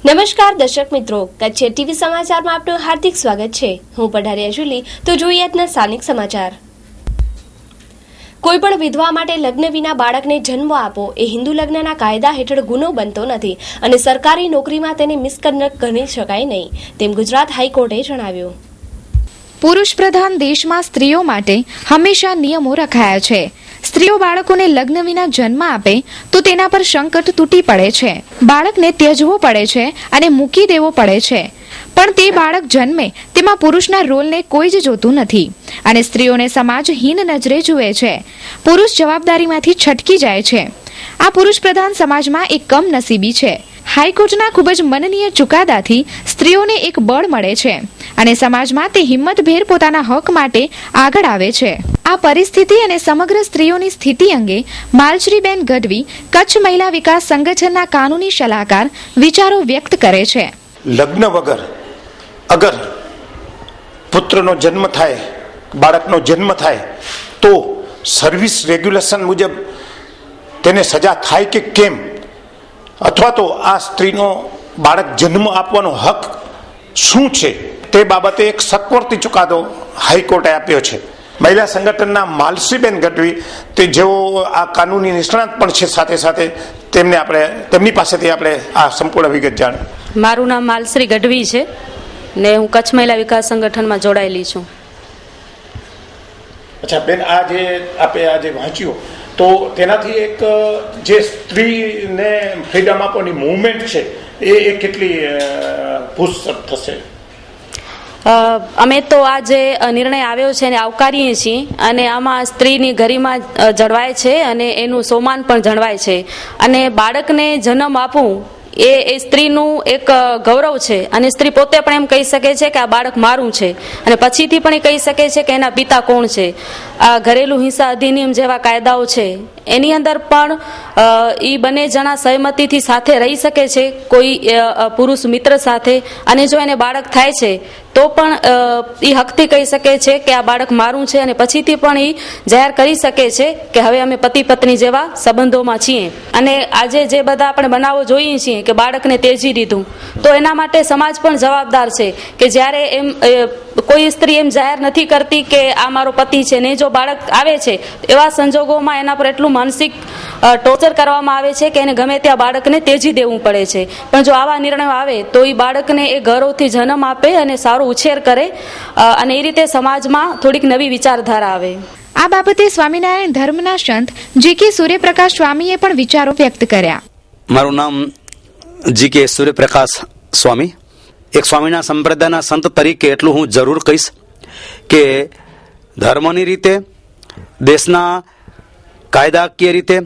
નમસ્કાર દર્શક મિત્રો, કચ્છ ટીવી સમાચારમાં આપનું હાર્દિક સ્વાગત છે. હું પઢારિયા જુલી. તો જોઈએ આજના સ્થાનિક સમાચાર. કોઈપણ વિધવા માટે લગ્ન વિના બાળકને જન્મ આપવો એ હિન્દુ લગ્નના કાયદા હેઠળ ગુનો બનતો નથી અને સરકારી નોકરીમાં તેને મિસકન્ડક્ટ ગણી શકાય નહીં, તેમ ગુજરાત હાઈકોર્ટે જણાવ્યું. પુરુષ પ્રધાન દેશમાં સ્ત્રીઓ માટે હંમેશા નિયમો રખાયા છે. સ્ત્રીઓ બાળકોને લગ્ન વિના જન્મ આપે તો તેના પર સંકટ તૂટી પડે છે. બાળકને ત્યજવો પડે છે અને મૂકી દેવો પડે છે. પણ તે બાળક જન્મે તેમાં પુરુષના રોલને કોઈ જ જોતું નથી અને સ્ત્રીઓને સમાજ હીન નજરે જુએ છે. પુરુષ જવાબદારીમાંથી છટકી જાય છે. આ પુરુષ પ્રધાન સમાજમાં એક કમનસીબી છે. હાઈકોર્ટના ખૂબ જ મનનીય ચુકાદાથી સ્ત્રીઓને એક બળ મળે છે અને સમાજમાં તે હિંમતભેર પોતાના હક માટે આગળ આવે છે. આ પરિસ્થિતિ અને સમગ્ર સ્ત્રીઓની સ્થિતિ અંગે માલશ્રીબેન ગઢવી, કચ્છ મહિલા વિકાસ સંગઠનના કાનૂની સલાહકાર, વિચારો વ્યક્ત કરે છે. લગ્ન વગર અગર પુત્રનો જન્મ થાય, બાળકનો જન્મ થાય તો સર્વિસ રેગ્યુલેશન મુજબ તેને સજા થાય કે કેમ, અથવા તો આ સ્ત્રીનો બાળક જન્મ આપવાનો હક શું છે તે બાબતે એક સત્વરથી ચુકાદો હાઈકોર્ટે આપ્યો છે. મહિલા સંગઠનના માલશ્રીબેન ગઢવી, તે જેઓ આ કાનૂની નિષ્ણાત પણ છે, સાથે સાથે તેમની પાસેથી આપણે આ સંપૂર્ણ વિગત જાણીએ. મારું નામ માલશ્રી ગઢવી છે ને હું કચ્છ મહિલા વિકાસ સંગઠનમાં જોડાયેલી છું. અચ્છા બેન, આ જે આપણે આજે વાંચ્યું તો તેનાથી એક જે સ્ત્રીને ફ્રીડમ આપવાની મૂવમેન્ટ છે એ કેટલી પુશ થશે? અમે તો આ જે નિર્ણય આવ્યો છે એને આવકારીએ છીએ અને આમાં સ્ત્રીની ગરિમા જળવાય છે અને એનું સન્માન પણ જળવાય છે અને બાળકને જન્મ આપવું એ સ્ત્રીનું એક ગૌરવ છે અને સ્ત્રી પોતે પણ એમ કહી શકે છે કે આ બાળક મારું છે અને પછીથી પણ એ કહી શકે છે કે એના પિતા કોણ છે. આ ઘરેલું હિંસા અધિનિયમ જેવા કાયદાઓ છે એની અંદર પણ એ બંને જણા સહમતીથી સાથે રહી શકે છે કોઈ પુરુષ મિત્ર સાથે, અને જો એને બાળક થાય છે તો પણ એ હકથી કહી શકે છે કે આ બાળક મારું છે અને પછીથી પણ એ જાહેર કરી શકે છે કે હવે અમે પતિ પત્ની જેવા સંબંધોમાં છીએ. અને આજે જે બધા આપણે બનાવો જોઈએ છીએ કે બાળકને તેજી દીધું, તો એના માટે સમાજ પણ જવાબદાર છે કે જ્યારે એમ કોઈ સ્ત્રી એમ જાહેર નથી કરતી કે આ મારો પતિ છે ને જો બાળક આવે છે, એવા સંજોગોમાં એના પર એટલું માનસિક ટોર્ચર કરવામાં આવે છે કે એને ગમે ત્યાં બાળકને તેજી દેવું પડે છે. પણ જો આવા નિર્ણયો આવે તો એ બાળકને એ ગૌરવથી જન્મ આપે અને સારો ઉછેર કરે અને એ રીતે સમાજમાં થોડીક નવી વિચારધારા આવે. આ બાબતે સ્વામિનારાયણ ધર્મના સંત G.K. સૂર્યપ્રકાશ સ્વામીએ પણ વિચારો વ્યક્ત કર્યા. મારું નામ G.K. સૂર્યપ્રકાશ સ્વામી. એક સ્વામીના સંપ્રદાયના સંત તરીકે એટલું હું જરૂર કહીશ કે ધર્મની રીતે, દેશના કાયદાકીય રીતે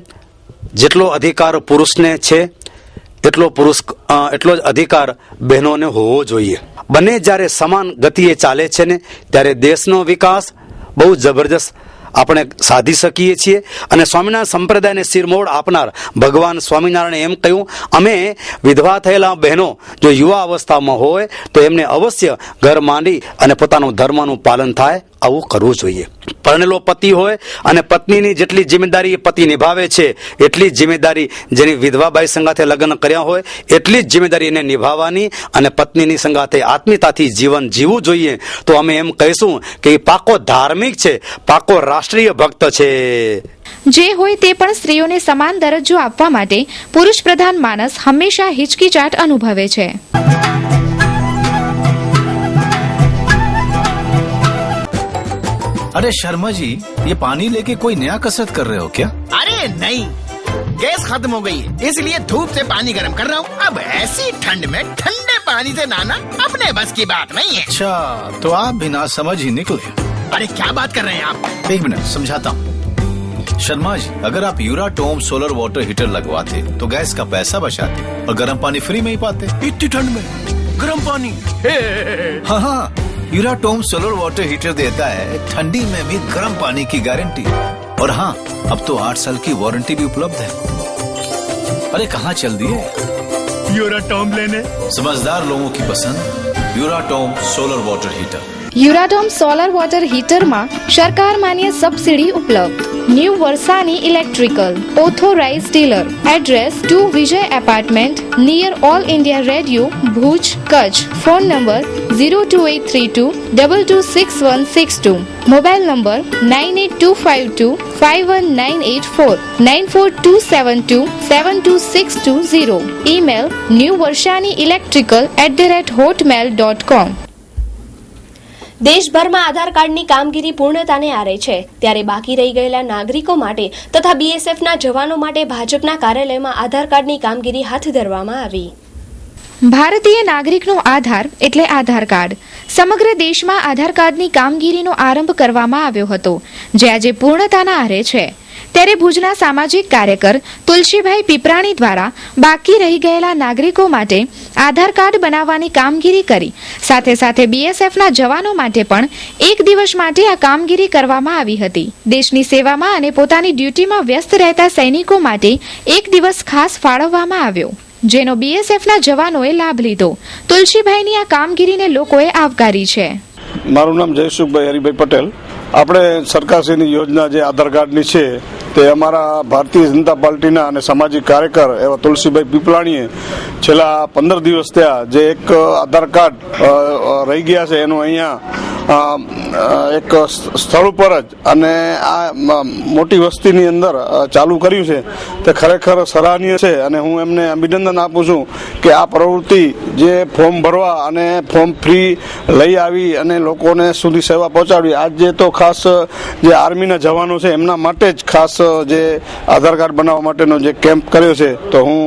જેટલો અધિકાર પુરુષને છે એટલો જ અધિકાર બહેનોને હોવો જોઈએ. બંને જ્યારે સમાન ગતિએ ચાલે છે ને ત્યારે દેશનો વિકાસ બહુ જબરજસ્ત આપણે સાધી શકીએ છીએ. અને સ્વામિનારાયણ સંપ્રદાયને શિરમોડ આપનાર ભગવાન સ્વામિનારાયણે એમ કહ્યું, અમે વિધવા થયેલા બહેનો જો યુવા અવસ્થામાં હોય તો એમને અવશ્ય ઘર માંડી અને પોતાનું ધર્મનું પાલન થાય આવું કરવું જોઈએ. પરણેલો પતિ હોય અને પત્નીની જેટલી જિમ્મેદારી પતિ નિભાવે છે એટલી જ જિમ્મેદારી જેની વિધવાબાઈ સંગાથે લગ્ન કર્યા હોય એટલી જ જિમ્મેદારી એને નિભાવવાની અને પત્નીની સંગાથે આત્મીયતાથી જીવન જીવવું જોઈએ. તો અમે એમ કહીશું કે એ પાકો ધાર્મિક છે, પાકો રાષ્ટ્રીય ભક્ત છે. જે હોય તે પણ સ્ત્રીઓને સમાન દરજ્જો આપવા માટે પુરુષ પ્રધાન માનસ હંમેશા હિચકિચાટ અનુભવે છે. अरे शर्मा जी, ये पानी लेके कोई नया कसरत कर रहे हो क्या? अरे नहीं, गैस खत्म हो गई है इसलिए धूप से पानी गर्म कर रहा हूँ. अब ऐसी ठंड में ठंडे पानी से नहाना अपने बस की बात नहीं है. अच्छा, तो आप बिना समझ ही निकले. अरे क्या बात कर रहे हैं आप? एक मिनट समझाता हूँ. शर्मा जी, अगर आप यूराटोम सोलर वाटर हीटर लगवाते तो गैस का पैसा बचाते और गर्म पानी फ्री में ही पाते. इतनी ठंड में गर्म पानी? हाँ हाँ, यूराटोम सोलर वाटर हीटर देता है ठंडी में भी गर्म पानी की गारंटी. और हाँ, अब तो 8 साल की वारंटी भी उपलब्ध है. अरे कहाँ चल दिए? यूराटोम लेने. समझदार लोगों की पसंद यूराटोम सोलर वाटर हीटर. યુરાટોમ સોલર વોટર હીટરમાં સરકાર માન્ય સબસિડી ઉપલબ્ધ. New Varshani electrical authorise dealer. Address 2 Vijay apartment near all India radio Bhuj Kutch. Phone number 02832 226162. Mobile number 9825251984 9427272620. Email newvarshani.electrical@hotmail.com. દેશભરમાં આધાર કાર્ડની કામગીરી પૂર્ણતાને આરે છે, ત્યારે બાકી રહી ગયેલા નાગરિકો માટે તથા બીએસએફના જવાનો માટે ભાજપના કાર્યાલયમાં આધાર કાર્ડની કામગીરી હાથ ધરવામાં આવી. ભારતીય નાગરિકનો આધાર એટલે આધાર કાર્ડ. સમગ્ર દેશમાં આધાર કાર્ડની કામગીરીનો આરંભ કરવામાં આવ્યો હતો, જે આજે પૂર્ણતાના આરે છે. ત્યારે ભુજના સામાજિક કાર્યકર તુલસીભાઈ પીપરાણી દ્વારા બાકી રહી ગયેલા નાગરિકો માટે આધાર કાર્ડ બનાવવાની કામગીરી કરી સાથે સાથે બીએસએફના જવાનો માટે પણ એક દિવસ માટે આ કામગીરી કરવામાં આવી હતી. દેશની સેવામાં અને પોતાની ડ્યુટીમાં વ્યસ્ત રહેતા સૈનિકો માટે એક દિવસ ખાસ ફાળવવામાં આવ્યો, જેનો બીએસએફના જવાનોએ લાભ લીધો. તુલસીભાઈની આ કામગીરીને લોકોએ આવકારી છે. મારું નામ જયસુખભાઈ હરિભાઈ પટેલ. આપણે સરકારશ્રીની યોજના જે આધાર કાર્ડની છે તે અમારા ભારતીય જનતા પાર્ટીના અને સામાજિક કાર્યકર એવા તુલસીભાઈ પીપલાણીએ છેલ્લા 15 દિવસ થયા જે એક આધાર કાર્ડ રહી ગયા છે એનું અહીંયા એક સ્થળ ઉપર જ અને આ મોટી વસ્તીની અંદર ચાલુ કર્યું છે તે ખરેખર સરાહનીય છે અને હું એમને અભિનંદન આપું છું કે આ પ્રવૃત્તિ જે ફોર્મ ભરવા અને ફોર્મ ફ્રી લઈ આવી અને લોકોને સુધી સેવા પહોંચાડવી, આજે તો ખાસ જે આર્મીના જવાનો છે એમના માટે જ ખાસ જે આધાર કાર્ડ બનાવવા માટેનો જે કેમ્પ કર્યો છે, તો હું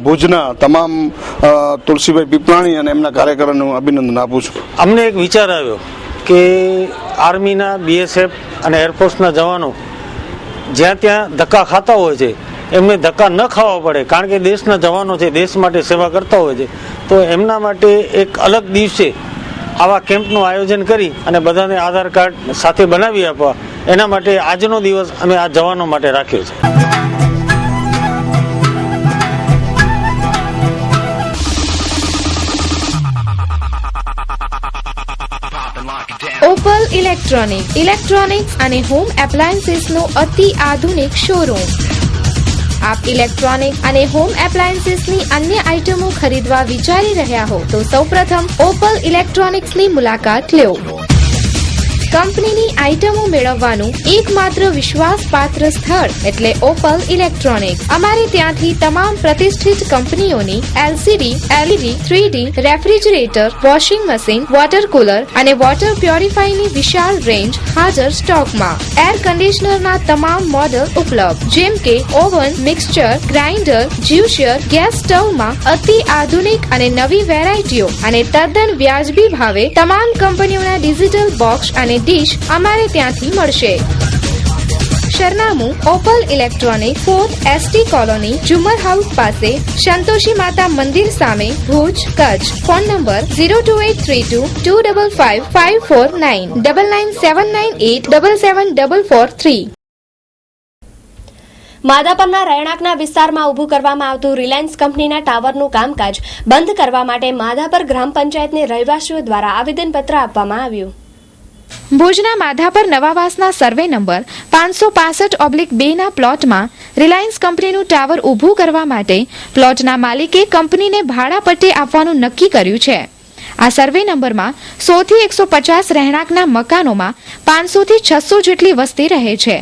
ભુજના તમામ તુલસીભાઈ પીપલાણી અને એમના કાર્યકરોને હું અભિનંદન આપું છું. અમને એક વિચાર આવ્યો કે આર્મીના, બીએસએફ અને એરફોર્સના જવાનો જ્યાં ત્યાં ધક્કા ખાતા હોય છે એમને ધક્કા ન ખાવા પડે, કારણ કે દેશના જવાનો છે, દેશ માટે સેવા કરતા હોય છે, તો એમના માટે એક અલગ દિવસે આવા કેમ્પનું આયોજન કરી અને બધાને આધાર કાર્ડ સાથે બનાવી આપવા, એના માટે આજનો દિવસ અમે આ જવાનો માટે રાખ્યો છે. ઓપલ ઇલેક્ટ્રોનિક્સ અને હોમ એપ્લાયન્સીસનો અતિ આધુનિક શોરૂમ. આપ ઇલેક્ટ્રોનિક્સ અને હોમ એપ્લાયન્સીસની અન્ય આઇટમો ખરીદવા વિચારી રહ્યા હો તો સૌપ્રથમ ઓપલ ઇલેક્ટ્રોનિક્સની મુલાકાત લો. કંપનીની આઇટમો મેળવવાનું એકમાત્ર વિશ્વાસપાત્ર સ્થળ એટલે ઓપલ ઇલેક્ટ્રોનિક્સ. અમારે ત્યાંથી તમામ પ્રતિષ્ઠિત કંપનીઓની LCD, LED, 3D refrigerator, washing machine, water cooler અને વોટર પ્યોરિફાયરની વિશાળ રેન્જ હાજર સ્ટોકમાં. એર કન્ડિશનરના તમામ મોડલ ઉપલબ્ધ, જેમ કે oven, mixture, grinder, juicer, gas સ્ટવમાં અતિ આધુનિક અને નવી વેરાયટીઓ અને તદ્દન વ્યાજબી ભાવે તમામ કંપનીઓના ડિજિટલ બોક્સ અને ડીશ અમારે ત્યાંથી મળશે. સરનામું Opal electronic, 4th ST colony, Jhumar house પાસે, સંતોષી માતા મંદિર સામે, ભુજ, કચ્છ. Phone number 02832 255 549 99798 77443. માધાપરના રહેણાંકના વિસ્તારમાં ઊભું કરવામાં આવતું રિલાયન્સ કંપનીના ટાવરનું કામકાજ બંધ કરવા માટે માધાપર ગ્રામ પંચાયતને રહેવાસીઓ દ્વારા આવેદનપત્ર આપવામાં આવ્યું. ભુજના માધાપર નવાવાસના સર્વે નંબર 565/2 ના પ્લોટમાં રિલાયન્સ કંપનીનું ટાવર ઊભું કરવા માટે પ્લોટના માલિકે કંપનીને ભાડા પટ્ટે આપવાનું નક્કી કર્યું છે. આ સર્વે નંબરમાં 100 થી 150 રહેણાંકના મકાનોમાં 500 થી 600 જેટલી વસ્તી રહે છે.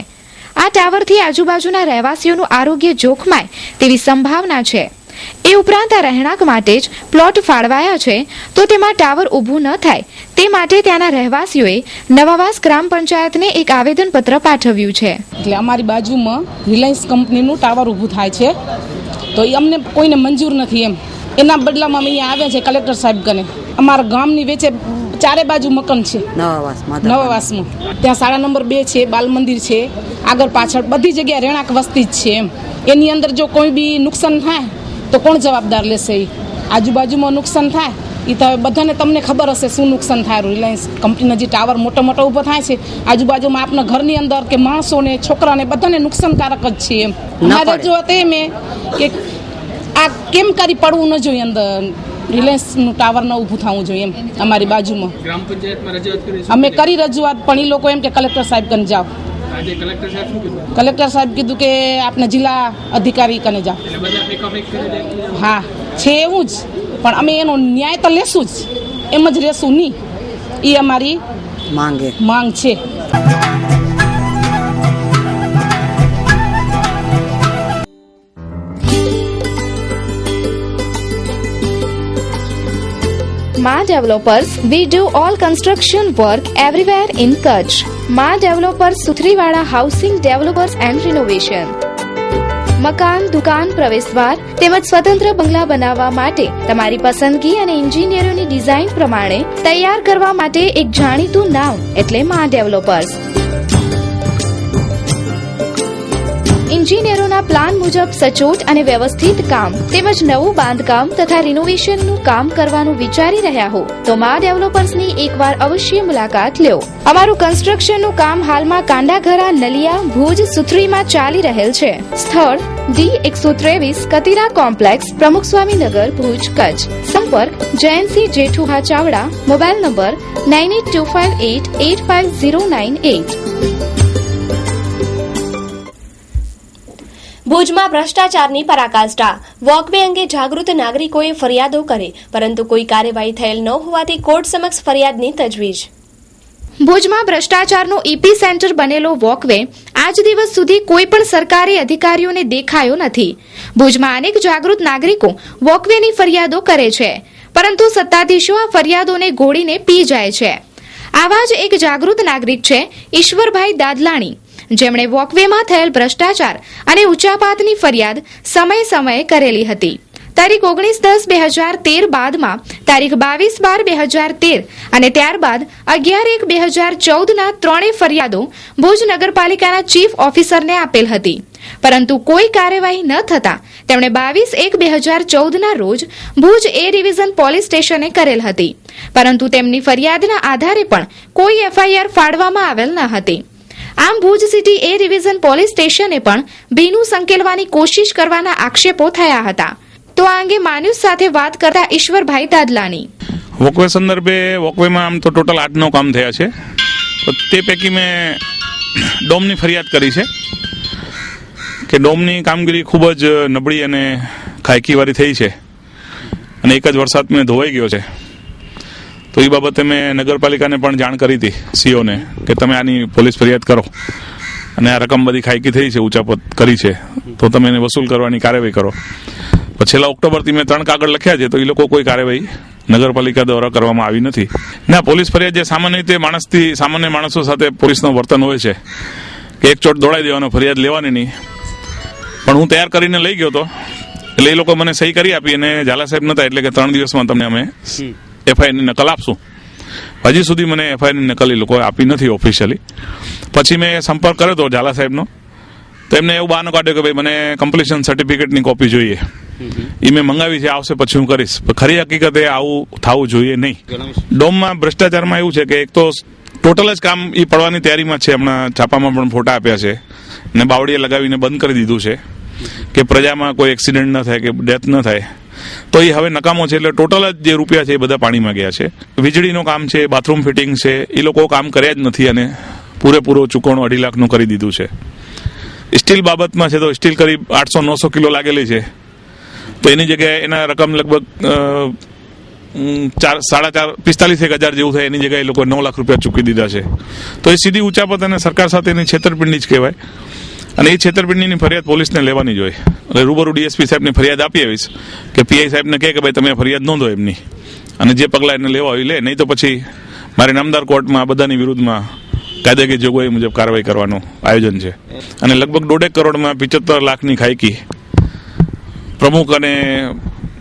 આ ટાવરથી આજુબાજુના રહેવાસીઓનું આરોગ્ય જોખમાય તેવી સંભાવના છે. એ ઉપરાંત આ રહેણાંક માટે જ પ્લોટ ફાળવાયા છે, તો તેમાં ટાવર ઊભું ન થાય તે માટે ત્યાંના રહેવાસીઓએ નવાવાસ ગ્રામ પંચાયતને એક આવેદનપત્ર પાઠવ્યું છે. એટલે અમારી બાજુમાં રિલાયન્સ કંપનીનું ટાવર ઊભું થાય છે, તો એ અમને કોઈને મંજૂર નથી. એના બદલામાં અમે અહીંયા આવ્યા છે કલેક્ટર સાહેબ કને. અમારા ગામની વેચે ચારે બાજુ મકાન છે નવાવાસમાં. ત્યાં શાળા નંબર 2 છે, બાલ મંદિર છે, આગળ પાછળ બધી જગ્યાએ રહેણાંક વસ્તી જ છે. એની અંદર જો કોઈ બી નુકસાન થાય તો કોણ જવાબદાર લેશે? આજુબાજુમાં નુકસાન થાય એ તો બધાને તમને ખબર હશે શું નુકસાન થાય. રિલાયન્સ કંપનીના જે ટાવર મોટો ઊભો થાય છે આજુબાજુમાં આપણા ઘરની અંદર કે માણસોને, છોકરાને બધાને નુકસાનકારક જ છે. અમારે રજૂઆત એમ કે આ કેમ કરી પડવું ન જોઈએ, અંદર રિલાયન્સનું ટાવર ન ઊભું થવું જોઈએ એમ અમારી બાજુમાં. ગ્રામ પંચાયતમાં રજૂઆત કરી છે. અમે કરી રજૂઆત, પણ એ લોકો એમ કે કલેક્ટર સાહેબ કને જાઓ. આજે કલેક્ટર સાહેબ શું કીધું? કલેક્ટર સાહેબ કીધું કે આપણે જિલ્લા અધિકારી કને જાઓ. એટલે બધા ફેંકાફેંક કરી દે. હા છે એવું જ, પણ અમે એનો ન્યાય તો લેશું જ, એમ જ રહેશું નહીં. એ અમારી માંગ છે. Ma Developers, we do all construction work everywhere in Kutch. Ma Developers, Suthriwada housing developers and renovation. મકાન, દુકાન, પ્રવેશદ્વાર તેમજ સ્વતંત્ર બંગલા બનાવવા માટે તમારી પસંદગી અને એન્જિનિયરોની ડિઝાઇન પ્રમાણે તૈયાર કરવા માટે એક જાણીતું નામ એટલે મા ડેવલપર્સ. એન્જિનિયરોના પ્લાન મુજબ સચોટ અને વ્યવસ્થિત કામ તેમજ નવું બાંધકામ તથા રિનોવેશનનું કામ કરવાનું વિચારી રહ્યા હો તો મા ડેવલપર્સની એકવાર અવશ્ય મુલાકાત લ્યો. અમારું કન્સ્ટ્રક્શનનું કામ હાલમાં કાંડાઘરા, નલિયા, ભુજ, સુથરીમાં ચાલી રહેલ છે. સ્થળ D123 કતિરા કોમ્પ્લેક્સ, પ્રમુખસ્વામીનગર, ભુજ, કચ્છ. સંપર્ક જયંતસિંહ જેઠુહા ચાવડા. Mobile number 9825885098. ભુજમાં ભ્રષ્ટાચારની પરાકાષ્ઠા. વોકવે અંગે જાગૃત નાગરિકોએ ફરિયાદો કરી, પરંતુ કોઈ કાર્યવાહી થયેલ ન હોવાથી કોર્ટ સમક્ષ ફરિયાદની તજવીજ. ભુજમાં ભ્રષ્ટાચારનો ઇપી સેન્ટર બનેલો વોકવે આજ દિવસ સુધી કોઈ પણ સરકારી અધિકારીઓને દેખાયો નથી. ભુજમાં અનેક જાગૃત નાગરિકો વોકવેની ફરિયાદો કરે છે, પરંતુ સત્તાધીશો આ ફરિયાદોને ઘોડીને પી જાય છે. આવા જ એક જાગૃત નાગરિક છે ઈશ્વરભાઈ દાદલાણી, જેમણે વોકવેમાં થયેલ ભ્રષ્ટાચાર અને ઉચાપાતની ફરિયાદ સમયે કરેલી હતી. તારીખ 19/10/2013 બાદમાં તારીખ 22/12/2013 અને ત્યારબાદ 11/1/2014ના ત્રણેય ફરિયાદો ભુજ નગરપાલિકાના ચીફ ઓફિસરને આપેલ હતી, પરંતુ કોઈ કાર્યવાહી ન થતા તેમણે 22/1/2014ના રોજ ભુજ એ ડિવિઝન પોલીસ સ્ટેશને કરેલ હતી, પરંતુ તેમની ફરિયાદના આધારે પણ કોઈ એફઆઈઆર ફાડવામાં આવેલ ન હતી. આમ ભુજ સિટી એ ડિવિઝન પોલીસ સ્ટેશને પણ ભીનું સંકેલવાની કોશિશ કરવાના આક્ષેપો થયા હતા. તો આ અંગે માન્યુઝ સાથે વાત કરતા ઈશ્વરભાઈ દાદલાણી. વોકવે સંદર્ભે વોકવેમાં આમ તો ટોટલ 8-9 કામ થયા છે, તો તે પૈકી મેં ડોમની ફરિયાદ કરી છે કે ડોમની કામગીરી ખૂબ જ નબળી અને ખાયકીવાળી થઈ છે અને એક જ વરસાદમાં ધોવાઈ ગયો છે. તો એ બાબતે મેં નગરપાલિકાને પણ જાણ કરી હતી, સીઓને, કે તમે આની પોલીસ ફરિયાદ કરો અને આ રકમ બધી ખાયકી થઈ છે, ઉચાપત કરી છે, તો તમે એને વસૂલ કરવાની કાર્યવાહી કરો. છેલ્લા ઓક્ટોબરથી મેં 3 કાગળ લખ્યા છે, તો એ લોકો કોઈ કાર્યવાહી નગરપાલિકા દ્વારા કરવામાં આવી નથી. ના, પોલીસ ફરિયાદ જે સામાન્ય રીતે સામાન્ય માણસો સાથે પોલીસનું વર્તન હોય છે કે એક ચોટ દોડાઈ દેવાનો, ફરિયાદ લેવાની નહીં. પણ હું તૈયાર કરીને લઈ ગયો હતો, એટલે એ લોકો મને સહી કરી આપી અને ઝાલા સાહેબ નતા, એટલે કે 3 દિવસમાં તમને અમે એફઆઈઆરની નકલ આપશું. હજી સુધી મને એફઆઈઆરની નકલ એ લોકોએ આપી નથી ઓફિશિયલી. પછી મેં સંપર્ક કર્યો હતો ઝાલા સાહેબનો, તો એમને એવું બહાનો કાઢ્યો કે ભાઈ મને કમ્પ્લીશન સર્ટિફિકેટની કોપી જોઈએ. એ મેં મંગાવી છે, આવશે પછી હું કરીશ. ખરી હકીકતે આવું થવું જોઈએ નહીં. ડોમમાં ભ્રષ્ટાચારમાં એવું છે કે એક તો ટોટલ જ કામ એ પડવાની તૈયારીમાં છે. હમણાં છાપામાં પણ ફોટા આપ્યા છે ને બાવડીએ લગાવીને બંધ કરી દીધું છે કે પ્રજામાં કોઈ એક્સિડન્ટ ન થાય કે ડેથ ન થાય. તો એ હવે નકામો છે, એટલે ટોટલ જ જે રૂપિયા છે એ બધા પાણીમાં ગયા છે. વીજળીનું કામ છે, બાથરૂમ ફિટિંગ છે, એ લોકો કામ કર્યા જ નથી અને પૂરેપૂરો ચૂકવણું 2.5 લાખનું કરી દીધું છે. સ્ટીલ બાબતમાં છે તો સ્ટીલ કરીબ 800-900 કિલો લાગેલી છે, તો એની જગ્યાએ એના રકમ લગભગ 45,000 જેવું થાય, એની જગ્યાએ એ લોકોએ 9 લાખ રૂપિયા ચૂકી દીધા છે. તો એ સીધી ઉચાપત અને સરકાર સાથેની છેતરપિંડી જ કહેવાય. અને એ છેતરપિંડીની ફરિયાદ પોલીસને લેવાની જ હોય. એટલે રૂબરૂ ડીએસપી સાહેબની ફરિયાદ આપી આવીશ કે પીઆઈ સાહેબને કહે કે ભાઈ તમે ફરિયાદ નોંધો એમની, અને જે પગલાં એને લેવા હોય લે, નહીં તો પછી મારે નામદાર કોર્ટમાં બધાની વિરુદ્ધમાં કાયદાકીય જોગવાઈ મુજબ કાર્યવાહી કરવાનું આયોજન છે. અને લગભગ 1.5 કરોડમાં 75 લાખની ખાયકી પ્રમુખ અને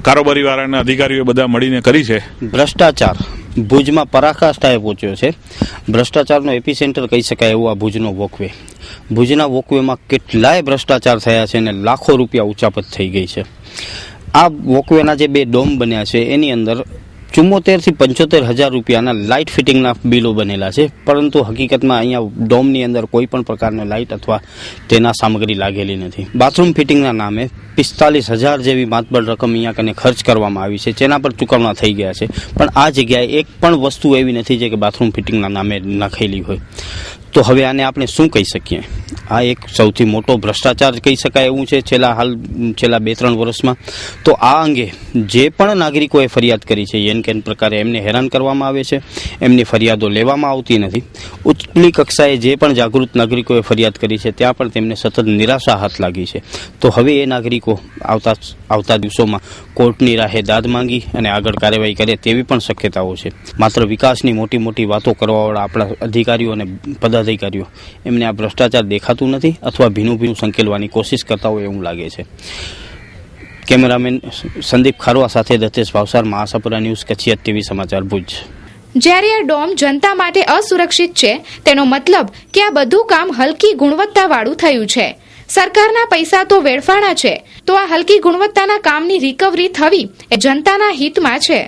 કારોબારી વાળાના અધિકારીઓ બધા મળીને કરી છે. ભ્રષ્ટાચાર ભુજમાં પરાકાષ્ઠાએ પહોંચ્યો છે. ભ્રષ્ટાચારનો એપી સેન્ટર કહી શકાય એવું આ ભુજનો વોકવે. ભુજના વોકવેમાં કેટલાય ભ્રષ્ટાચાર થયા છે અને લાખો રૂપિયા ઉચાપત થઈ ગઈ છે. આ વોકવેના જે 2 ડોમ બન્યા છે એની અંદર 74 થી 75,000 રૂપિયાના લાઇટ ફિટિંગના બિલો બનેલા છે, પરંતુ હકીકતમાં અહીંયા ડોમની અંદર કોઈ પણ પ્રકારનો લાઇટ અથવા તેના સામગ્રી લાગેલી નથી. બાથરૂમ ફિટિંગના નામે 45,000 જેવી માતબર રકમ અહીંયા કને ખર્ચ કરવામાં આવી છે, જેના પર ચૂકવણા થઈ ગયા છે, પણ આ જગ્યાએ એક પણ વસ્તુ એવી નથી જે કે બાથરૂમ ફિટિંગના નામે નાખેલી હોય. તો હવે આને આપણે શું કહી શકીએ? આ એક સૌથી મોટો ભ્રષ્ટાચાર કહી શકાય એવું છે છેલ્લા 2-3 વર્ષમાં. તો આ અંગે જે પણ નાગરિકોએ ફરિયાદ કરી છે એન કેન પ્રકારે એમને હેરાન કરવામાં આવે છે, એમની ફરિયાદો લેવામાં આવતી નથી. ઉચ્ચલી કક્ષાએ જે પણ જાગૃત નાગરિકોએ ફરિયાદ કરી છે ત્યાં પણ તેમને સતત નિરાશા હાથ લાગી છે. તો હવે એ નાગરિકો આવતા દિવસોમાં કોર્ટની રાહે દાદ માંગી અને આગળ કાર્યવાહી કરે તેવી પણ શક્યતાઓ છે. માત્ર વિકાસની મોટી મોટી વાતો કરવાવાળા આપણા અધિકારીઓ અને પદાધિકારીઓ એમને આ ભ્રષ્ટાચાર દેખાતું નથી અથવા ભીનું સંકેલવાની કોશિશ કરતા હોય એવું લાગે છે. કેમેરામેન સંદીપ ખારવા સાથે દત્તેશ ભાવસાર, મહાસાપુરા ન્યૂઝ, કચ્છિયત ટીવી સમાચાર, ભુજ. જ્યારે આ ડોમ જનતા માટે અસુરક્ષિત છે તેનો મતલબ કે આ બધું કામ હલકી ગુણવત્તાવાળું થયું છે. સરકારના પૈસા તો વેડફાણા છે, તો આ હલકી ગુણવત્તાના કામની રિકવરી થવી એ જનતાના હિતમાં છે.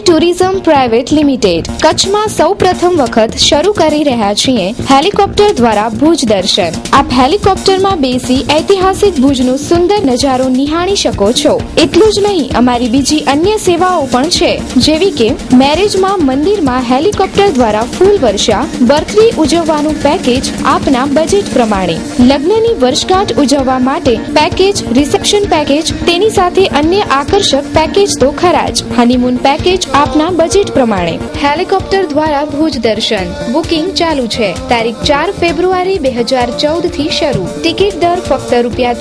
ટુરિઝમ પ્રાઇવેટ લિમિટેડ કચ્છમાં સૌપ્રથમ વખત શરૂ કરી રહ્યા છીએ હેલિકોપ્ટર દ્વારા ભુજ દર્શન. આપ હેલિકોપ્ટરમાં બેસી ઐતિહાસિક ભુજનો સુંદર નજારો નિહાળી શકો છો. એટલું જ નહીં, અમારી બીજી અન્ય સેવાઓ પણ છે, જેવી કે મેરેજમાં મંદિરમાં હેલિકોપ્ટર દ્વારા ફૂલ વર્ષા, બર્થડે ઉજવવાનું પેકેજ આપના બજેટ પ્રમાણે, લગ્નની વર્ષગાંઠ ઉજવવા માટે પેકેજ, રિસેપ્શન પેકેજ, તેની સાથે અન્ય આકર્ષક પેકેજ તો ખરા જ. હનીમૂન પેકેજ આપના બજેટ પ્રમાણે. હેલિકોપ્ટર દ્વારા ભુજ દર્શન બુકિંગ ચાલુ છે. તારીખ 4 ફેબ્રુઆરી 2014 થી શરૂ. ટિકિટ દર ફક્ત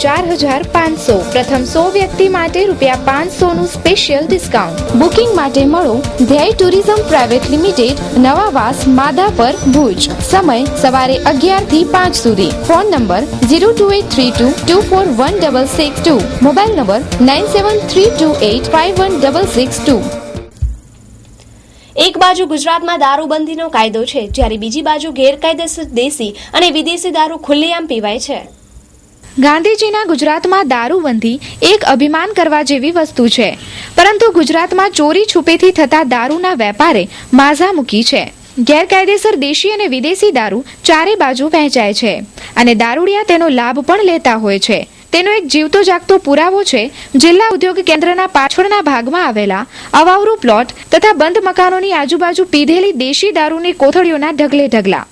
₹4,500. પ્રથમ 100 વ્યક્તિ માટે ₹500 નું સ્પેશિયલ ડિસ્કાઉન્ટ. બુકિંગ માટે મળો ધ્યેય tourism private limited, Navavas, Madhapar, Bhuj. સમય સવારે 11 થી 5 સુધી. Phone number 02832241662. Mobile number 9732851662. એક બાજુ ગુજરાતમાં દારૂબંધીનો કાયદો છે, જ્યારે બીજી બાજુ ગેરકાયદેસર દેશી અને વિદેશી દારૂ ખુલ્લેઆમ પીવાય છે. ગાંધીજીના ગુજરાતમાં દારૂબંધી એક અભિમાન કરવા જેવી વસ્તુ છે, પરંતુ ગુજરાતમાં ચોરી છુપેથી થતા દારૂના વેપારે માઝા મૂકી છે. ગેરકાયદેસર દેશી અને વિદેશી દારૂ ચારે બાજુ વહેંચાય છે અને દારૂડિયા તેનો લાભ પણ લેતા હોય છે. તેનો એક જીવતો જાગતો પુરાવો છે જિલ્લા ઉદ્યોગ કેન્દ્રના પાછળના ભાગમાં આવેલા અવાવરૂ પ્લોટ તથા બંધ મકાનોની આજુબાજુ પીધેલી દેશી દારૂની કોથળીઓના ઢગલે ઢગલા.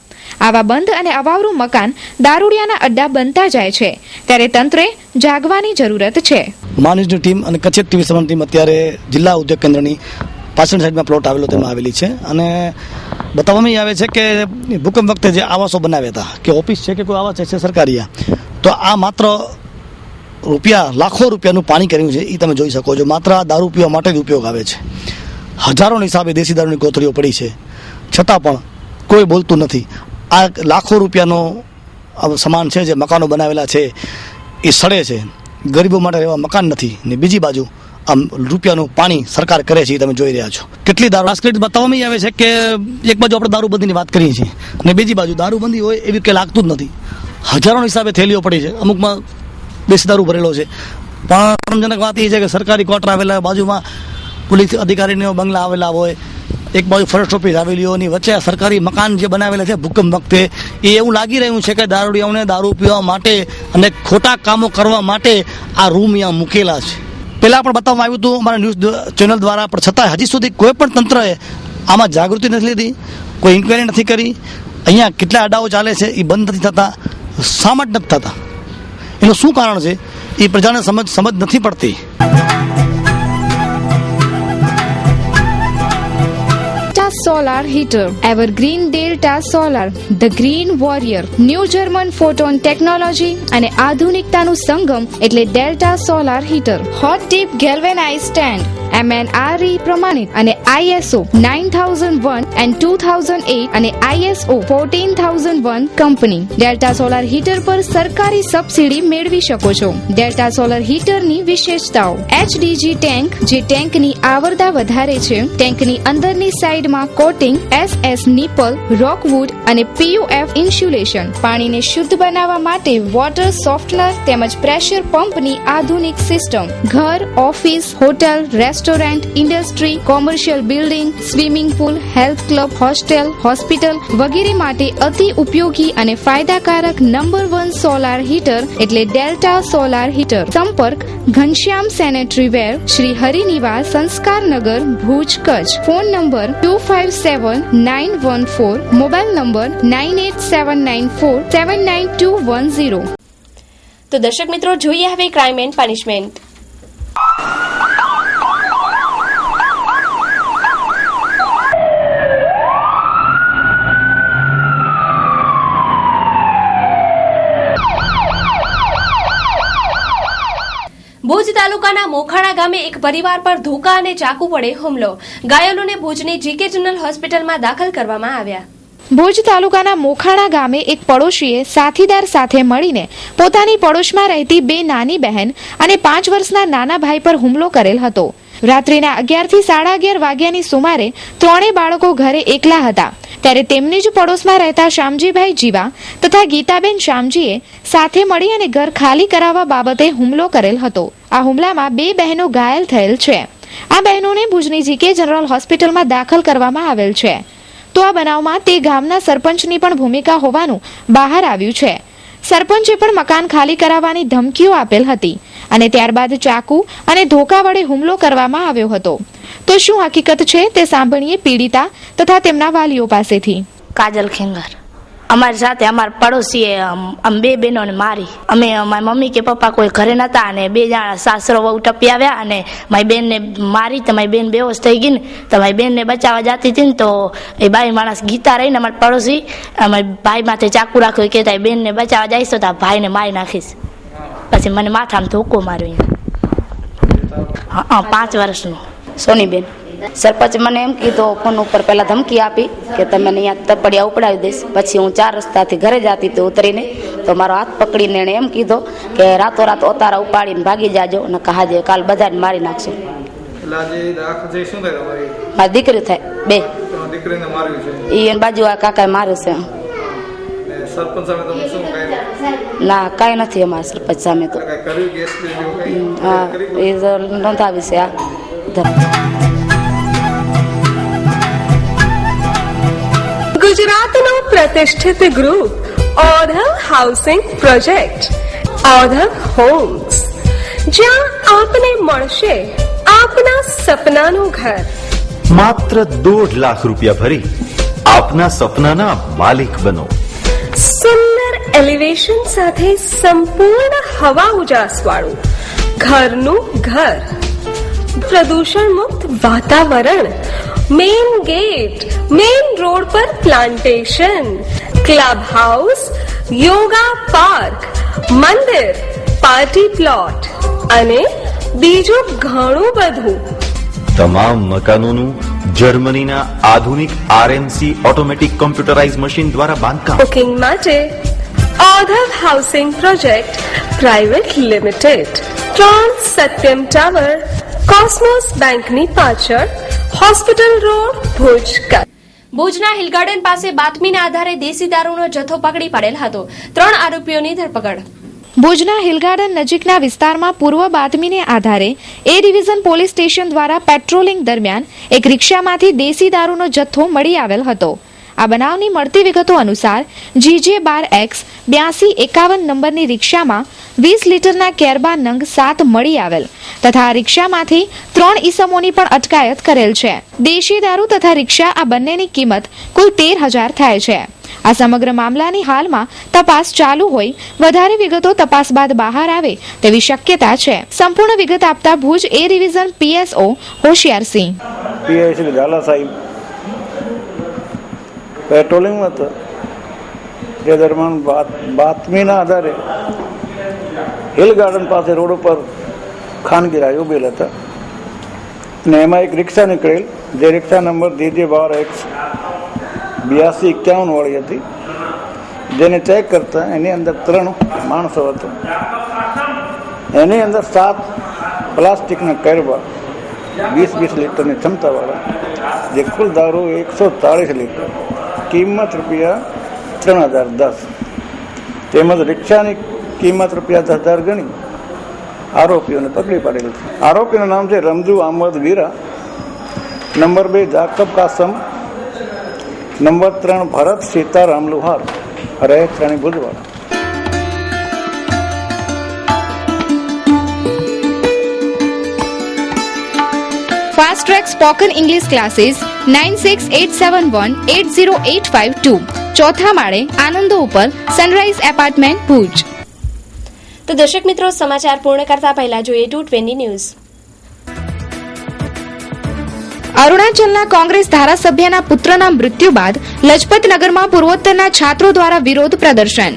આવા બંધ અને અવાવરૂ મકાન દારૂડિયાના અડ્ડા બનતા જાય છે, ત્યારે તંત્રે જાગવાની જરૂરત છે. માનવની ટીમ અને કચ્છ ટીવી સમાચાર ટીમ અત્યારે જિલ્લા ઉદ્યોગ કેન્દ્રની પાછળની સાઈડમાં પ્લોટ આવેલો તેમાં આવેલી છે અને બતાવવામાં આવે છે કે ભૂકંપ વખતે જે આવાસો બનાવ્યા હતા કે ઓફિસ છે કે કોઈ આવાસ છે સરકારી, તો આ માત્ર લાખો રૂપિયાનું પાણી કર્યું છે એ તમે જોઈ શકો છો. માત્ર આ દારૂ પીવા માટે જ ઉપયોગ આવે છે. હજારોની હિસાબે દેશી દારૂની કોથળીઓ પડી છે, છતાં પણ કોઈ બોલતું નથી. આ લાખો રૂપિયાનો સામાન છે જે મકાનો બનાવેલા છે એ સડે છે. ગરીબો માટે રહેવા મકાન નથી ને બીજી બાજુ આમ રૂપિયાનું પાણી સરકાર કરે છે એ તમે જોઈ રહ્યા છો. કેટલી દારૂ આસ્કરેટ બતાવવામાં આવે છે કે એક બાજુ આપણે દારૂબંધીની વાત કરીએ છીએ ને બીજી બાજુ દારૂબંધી હોય એવી કંઈ લાગતું જ નથી. હજારોની હિસાબે થેલીઓ પડી છે, અમુકમાં દેશી દારૂ ભરેલો છે. પણ શરમજનક વાત એ છે કે સરકારી ક્વાર્ટર આવેલા, બાજુમાં પોલીસ અધિકારીનો બંગલા આવેલા હોય, એક બાજુ ફોરેસ્ટ ઓફિસ આવેલી હોય, વચ્ચે સરકારી મકાન જે બનાવેલા છે ભૂકંપ વખતે, એ એવું લાગી રહ્યું છે કે દારૂડિયાઓને દારૂ પીવા માટે અને ખોટા કામો કરવા માટે આ રૂમ અહીંયા મૂકેલા છે. પહેલાં પણ બતાવવામાં આવ્યું હતું અમારા ન્યૂઝ ચેનલ દ્વારા, પણ છતાં હજી સુધી કોઈ પણ તંત્રએ આમાં જાગૃતિ નથી લીધી, કોઈ ઇન્ક્વાયરી નથી કરી. અહીંયા કેટલા અડાઓ ચાલે છે એ બંધ નથી થતા, શા માટે નથી થતા, એનું શું કારણ છે એ પ્રજાને સમજ નથી પડતી. Solar heater, Evergreen Delta Solar, The Green Warrior, New German Photon Technology અને આધુનિકતાનું સંગમ એટલે Delta Solar Heater. Hot Dip Galvanized Stand, MNRE પ્રમાણિત અને ISO 9001 and 2008 અને ISO 14001 company. Delta Solar Heater પર સરકારી સબસિડી મેળવી શકો છો. Delta Solar Heater ની વિશેષતાઓ: HDG ટેન્ક, જે ટેન્કની આવરદા વધારે છે. ટેન્કની અંદરની સાઈડમાં કોટિંગ, SS નિપલ, રોકવુડ અને PUF ઇન્સ્યુલેશન. પાણીને શુદ્ધ બનાવવા માટે વોટર સોફ્ટનર તેમજ પ્રેશર પંપની આધુનિક સિસ્ટમ. ઘર, office, hotel, restaurant, industry, commercial building, swimming pool, health club, hostel, hospital વગેરે માટે અતિ ઉપયોગી અને ફાયદાકારક નંબર 1 સોલાર હીટર એટલે ડેલ્ટા સોલાર હીટર. સંપર્ક Ghanshyam sanitary ware, Shri Harinivas, Sanskarnagar, Bhuj, Kutch. Phone number 257914, mobile number 9879479210. તો દર્શક મિત્રો, જોઈએ હવે ક્રાઇમ એન્ડ પનિશમેન્ટ. ભુજ તાલુકાના મોખાણા ગામે એક પરિવાર પર ધોકા અને ચાકુ વડે હુમલો. ઘાયલોને ભુજની જીકે જનરલ હોસ્પિટલમાં દાખલ કરવામાં આવ્યા. ભુજ તાલુકાના મોખાણા ગામે એક પડોશીએ સાથીદાર સાથે મળીને પોતાની પડોશમાં રહેતી 2 નાની બહેન અને 5 વર્ષના નાના ભાઈ પર હુમલો કરેલ હતો. રાત્રિના 11 થી 11:30 વાગ્યાની સુમારે ત્રણેય બાળકો ઘરે એકલા હતા ત્યારે તેમની જ પડોશમાં રહેતા શામજીભાઈ જીવા તથા ગીતાબેન શામજીએ સાથે મળી અને ઘર ખાલી કરાવવા બાબતે હુમલો કરેલ હતો. આ હુમલામાં 2 બહેનો ઘાયલ થયેલ છે. આ બહેનોને ભુજની જીકે જનરલ હોસ્પિટલમાં દાખલ કરવામાં આવેલ છે. તો આ બનાવમાં તે ગામના સરપંચની પણ ભૂમિકા હોવાનું બહાર આવ્યું છે. સરપંચે પણ મકાન ખાલી કરાવવાની ધમકીઓ આપેલ હતી અને ત્યારબાદ ચાકુ અને ધોકા વડે હુમલો કરવામાં આવ્યો હતો. તો શું હકીકત છે તે સાંભળીએ પીડિતા તથા તેમના વાલીઓ પાસેથી. કાજલ ખેંગાર અમારી સાથે અમારા પડોશીએ 2 બહેનોને મારી. અમે મારી મમ્મી કે પપ્પા કોઈ ઘરે નતા અને 2 જણા સાસરો વહુ ટપી આવ્યા અને મારી બેનને મારી. તો મારી બેન બેહોશ થઈ ગઈ ને તો મારી બેનને બચાવવા જતી હતી ને તો એ બાઈ માણસ ગીતા રહીને અમારા પડોશી અમારી ભાઈ માથે ચાકુ રાખ્યું કે તારી બેનને બચાવવા જઈશ તો તારા ભાઈને મારી નાખીશ. પછી મને માથામાં ધોકો માર્યો. હા 5 વર્ષનો સોનીબેન. સરપંચ મને એમ કીધું ફોન ઉપર પહેલા ધમકી આપી કે તમે અહીંયા તપડિયા ઉપડાવી દઈશ. પછી હું 4 રસ્તાથી ઘરે જતી હતી ઉતરીને તો મારો હાથ પકડીને એણે એમ કીધો કે રાતોરાત ઓતારા ઉપાડીને ભાગી જાજો અને હાજે કાલ બધાને મારી નાખશું. મારી દીકરી થાય 2 એ બાજુ આ કાકાએ માર્યું છે. ના કાંઈ નથી અમારા સરપંચ સામે તો. હા એ નોંધાવી છે. આ ગુજરાતનું પ્રતિષ્ઠિત ગ્રુપ ઓધવ હાઉસિંગ પ્રોજેક્ટ ઓધવ હોમ્સ, જ્યાં આપને મળશે આપના સપનાનું ઘર. માત્ર 1.5 લાખ રૂપિયા ભરી આપના સપનાના માલિક બનો. સુંદર એલિવેશન સાથે સંપૂર્ણ હવા ઉજાસ વાળું ઘરનું ઘર, પ્રદૂષણ મુક્ત વાતાવરણ, મેઇન ગેટ, મેઇન રોડ પર plantation, club house, yoga park, મંદિર, પાર્ટી પ્લોટ અને બીજું ઘણું બધું. તમામ મકાનોનું જર્મનીના આધુનિક RMC ઓટોમેટિક કોમ્પ્યુટરાઇઝ મશીન દ્વારા બાંધકામ. બુકિંગ માટે Odhav housing project private limited, 3 Satyam tower, Cosmos બેંકની પાછળ, હોસ્પિટલ રોડ, ભુજ. ભુજના હિલ ગાર્ડન પાસે બાતમીના આધારે દેશી દારૂનો જથ્થો પકડી પડેલ હતો. 3 આરોપીઓની ધરપકડ. ભુજના હિલ ગાર્ડન નજીકના વિસ્તારમાં પૂર્વ બાતમીને આધારે એ ડિવિઝન પોલીસ સ્ટેશન દ્વારા પેટ્રોલિંગ દરમિયાન એક રિક્ષામાંથી દેશી દારૂનો જથ્થો મળી આવેલ હતો. આ બનાવની મળતી વિગતો અનુસાર GJ12X 8251 નંબરની રિક્ષામાં 20 લીટરના કેરબા નંગ 7 મળી આવેલ તથા આ રિક્ષામાંથી 3 ઈસમોની પણ અટકાયત કરેલ છે. દેશી દારૂ તથા રિક્ષા આ બંનેની કિંમત કુલ 13,000 થાય છે. આ સમગ્ર મામલાની હાલમાં તપાસ ચાલુ હોય વધારે વિગતો તપાસ બાદ બહાર આવે તેવી શક્યતા છે. સંપૂર્ણ વિગત આપતા ભુજ એ division PSO Hoshiyarsinh. PSO Zala સાહેબ પેટ્રોલિંગમાં હતા તે દરમિયાન બાતમીના આધારે હિલ ગાર્ડન પાસે રોડ ઉપર ખાનગી રાહ ઉભેલ હતા અને એમાં એક રિક્ષા નીકળેલ જે રિક્ષા નંબર DJ12X 8251 વાળી હતી, જેને ચેક કરતા એની અંદર 3 માણસો હતા. એની અંદર 7 પ્લાસ્ટિકના કેરબા 20 લીટરની ક્ષમતાવાળા જેકુલ દારૂ 140 લીટર, કિંમત ₹3010, તેમજ રિક્ષાની કિંમત ₹10,000 ગણી આરોપીઓને પકડી પાડેલ છે. આરોપીનું નામ છે રમજુ અહમદ વીરા, નંબર 2 જાકબ કાસમ, નંબર 3 ભરત સીતારામ લુહાર, રહે ત્રણી Bhujwada. Fast track spoken English classes 9687180852, ચોથા માળે આનંદો ઉપર, સનરાઈઝ એપાર્ટમેન્ટ, ભુજ. તો દર્શક મિત્રો, સમાચાર પૂર્ણ કરતા પહેલા જોઈએ 220 ન્યૂઝ. અરુણાચલના કોંગ્રેસ ધારાસભ્યના પુત્રના મૃત્યુ બાદ લજપતનગરમાં પૂર્વોત્તરના છાત્રો દ્વારા વિરોધ પ્રદર્શન.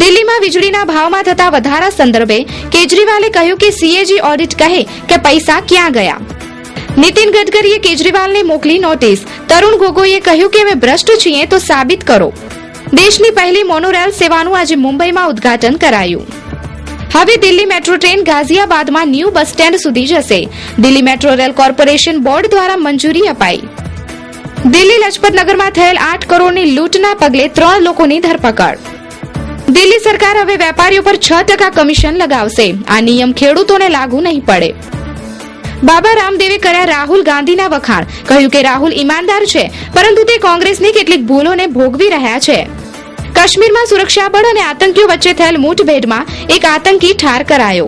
દિલ્હીમાં વીજળીના ભાવમાં થતા વધારા સંદર્ભે કેજરીવાલે કહ્યું કે સીએજી ઓડિટ કહે કે પૈસા ક્યાં ગયા. નીતિન ગડકરીએ કેજરીવાલને મોકલી નોટિસ. તરુણ ગોગોઈએ કહ્યું કે અમે ભ્રષ્ટ છીએ તો સાબિત કરો. દેશની પહેલી મોનોરેલ સેવાનું આજે મુંબઈમાં ઉદ્ઘાટન કરાયું. હવે દિલ્હી મેટ્રો ટ્રેન ગાઝિયાબાદમાં ન્યૂ બસ સ્ટેન્ડ સુધી જશે. Delhi metro rail corporation board દ્વારા મંજૂરી અપાઈ. દિલ્હી લજપતનગરમાં થયેલ 8 કરોડની લૂંટના પગલે 3 લોકોની ધરપકડ. દિલ્હી સરકાર હવે વેપારીઓ પર 6% કમિશન લગાવશે. આ નિયમ ખેડૂતોને લાગુ નહીં પડે. બાબા રામદેવે કર્યા રાહુલ ગાંધીના વખાણ. કહ્યું કે રાહુલ ઈમાનદાર છે, પરંતુ તે કોંગ્રેસની કેટલીક ભૂલોને ભોગવી રહ્યા છે. કાશ્મીરમાં સુરક્ષા બળ અને આતંકીઓ વચ્ચે થયેલ મુઠભેડમાં એક આતંકી ઠાર કરાયો.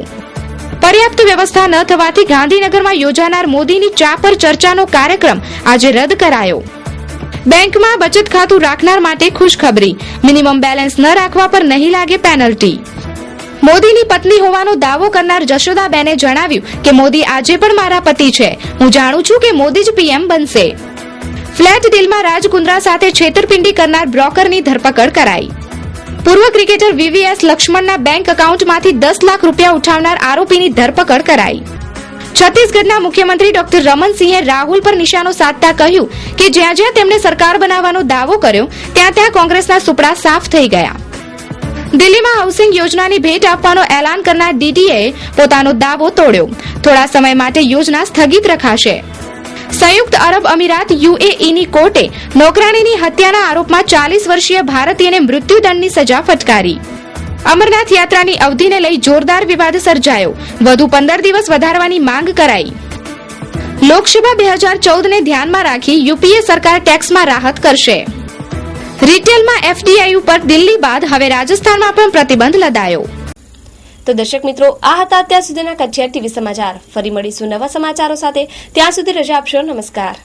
પર્યાપ્ત વ્યવસ્થા ન થવાથી ગાંધીનગરમાં યોજાનાર મોદીની ચા પર ચર્ચાનો કાર્યક્રમ આજે રદ કરાયો. બેંકમાં બચત ખાતું રાખનાર માટે ખુશખબરી. મિનિમમ બેલેન્સ ન રાખવા પર નહીં લાગે પેનલ્ટી. મોદીની પત્ની હોવાનો દાવો કરનાર જશોદાબેને જણાવ્યું કે મોદી આજે પણ મારા પતિ છે. હું જાણું છું કે મોદી જ પીએમ બનશે. ફ્લેટ ડીલમાં રાજ કુંદ્રા સાથે છેતરપિંડી કરનાર બ્રોકરની ધરપકડ કરાઈ. પૂર્વ ક્રિકેટર વીવીએસ લક્ષ્મણના બેંક એકાઉન્ટમાંથી 10 લાખ રૂપિયા ઉઠાવનાર આરોપીની ધરપકડ કરાઈ. છત્તીસગઢના મુખ્યમંત્રી ડોક્ટર રમનસિંહે રાહુલ પર નિશાનો સાધતા કહ્યું કે જ્યાં જ્યાં તેમણે સરકાર બનાવવાનો દાવો કર્યો ત્યાં કોંગ્રેસના સુપડા સાફ થઈ ગયા. દિલ્હીમાં હાઉસિંગ યોજનાની ભેટ આપવાનો એલાન કરનાર ડીડીએ પોતાનો દાવો તોડ્યો. થોડા સમય માટે યોજના સ્થગિત રખાશે. સંયુક્ત અરબ અમીરાત યુએઈની કોર્ટે નોકરાણીની હત્યાના આરોપમાં 40 વર્ષીય ભારતીયને મૃત્યુદંડની સજા ફટકારી. અમરનાથ યાત્રાની અવધિને લઈ જોરદાર વિવાદ સર્જાયો. વધુ 15 દિવસ વધારવાની માંગ કરાઈ. લોકસભા 2014ને ધ્યાનમાં રાખી યુપીએ સરકાર ટેક્સમાં રાહત કરશે. રિટેલમાં એફડીઆઈ ઉપર દિલ્હી બાદ હવે રાજસ્થાનમાં પણ પ્રતિબંધ લદાયો. તો દર્શક મિત્રો, આ હતા અત્યાર સુધીના કચ્છ ટીવી સમાચાર. ફરી મળીશું નવા સમાચારો સાથે. ત્યાં સુધી રજા આપશો. નમસ્કાર.